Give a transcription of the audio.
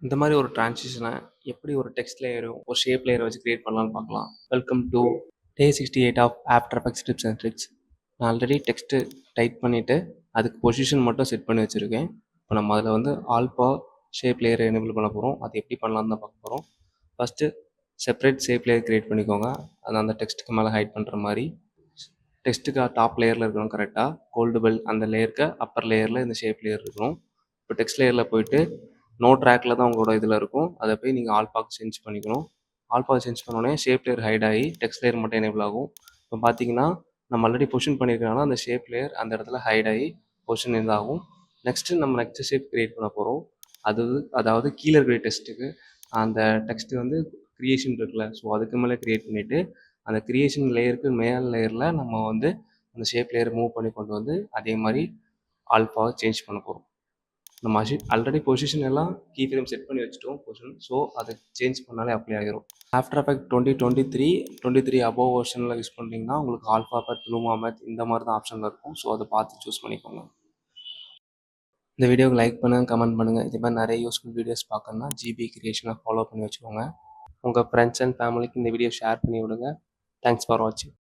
இந்த மாதிரி ஒரு ட்ரான்சிஷனை எப்படி ஒரு டெக்ஸ்ட் லேயரும் ஒரு ஷேப் லேயரை வச்சு கிரியேட் பண்ணலாம்னு பார்க்கலாம். Welcome to day 68 of after effects tips and tricks. நான் ஆல்ரெடி டெக்ஸ்ட்டு டைப் பண்ணிவிட்டு அதுக்கு பொசிஷன் மட்டும் செட் பண்ணி வச்சுருக்கேன். இப்போ நம்ம அதில் வந்து ஆல்பா ஷேப் லேயரை எனேபிள் பண்ண போகிறோம். அது எப்படி பண்ணலான்னு தான் பார்க்க போகிறோம். First separate shape layer create பண்ணிக்கோங்க. அது அந்த டெக்ஸ்ட்டுக்கு மேலே ஹைட் பண்ணுற மாதிரி. டெக்ஸ்ட்டுக்கு டாப் லேயரில் இருக்கணும் கரெக்டாக. கோல்டு பெல் அந்த லேயருக்கு அப்பர் லேயரில் இந்த ஷேப் லேயர் இருக்கணும். இப்போ டெக்ஸ்ட் லேயரில் போயிட்டு நோ ட்ராக்கில் தான் உங்களோட இதில் இருக்கும். அதை போய் நீங்கள் ஆல்பாக்கு சேஞ்ச் பண்ணிக்கணும். ஆல்பா சேஞ்ச் பண்ணோடனே ஷேப் லேயர் ஹைட் ஆகி டெக்ஸ்ட் லேயர் மட்டும் எனேபிள் ஆகும். இப்போ பார்த்தீங்கன்னா நம்ம ஆல்ரெடி பொசிஷன் பண்ணியிருக்கனால அந்த ஷேப் லேயர் அந்த இடத்துல ஹைட் ஆகி பொசிஷன் இதாகும். நெக்ஸ்ட்டு நம்ம நெக்ஸ்ட் ஷேப் கிரியேட் பண்ண போகிறோம். அதாவது கீழே இருக்கிற டெக்ஸ்ட்டுக்கு அந்த டெக்ஸ்ட்டு வந்து க்ரியேஷன் இருக்குல்ல, ஸோ அதுக்கு மேலே க்ரியேட் பண்ணிவிட்டு அந்த க்ரியேஷன் லேயருக்கு மேல் லேயரில் நம்ம வந்து அந்த ஷேப் லேயர் மூவ் பண்ணி கொண்டு வந்து அதே மாதிரி ஆல்பாவை சேஞ்ச் பண்ண போகிறோம். நம்ம ஆல்ரெடி பொசிஷன் எல்லாம் கீ ஃப்ரேம் செட் பண்ணி வச்சுட்டோம் பொசிஷன். ஸோ அதை சேஞ்ச் பண்ணாலே அப்ளை ஆகிரும். ஆஃப்டர் எஃபெக்ட் 2023 அபோவ் வெர்ஷனில் யூஸ் பண்ணுறீங்கன்னா உங்களுக்கு ஆல்ஃபாபெட், லூமாமெத் இந்த மாதிரி தான் ஆப்ஷனில் இருக்கும். ஸோ அதை பார்த்து சூஸ் பண்ணிக்கோங்க. இந்த வீடியோவுக்கு லைக் பண்ணுங்கள், கமெண்ட் பண்ணுங்கள். இதே மாதிரி நிறைய யூஸ்ஃபுல் வீடியோஸ் பார்க்கணுன்னா ஜிபி கிரியேஷனை ஃபாலோ பண்ணி வச்சுக்கோங்க. உங்கள் ஃப்ரெண்ட்ஸ் அண்ட் ஃபேமிலிக்கு இந்த வீடியோ ஷேர் பண்ணி விடுங்க. தேங்க்ஸ் ஃபார் வாட்சிங்.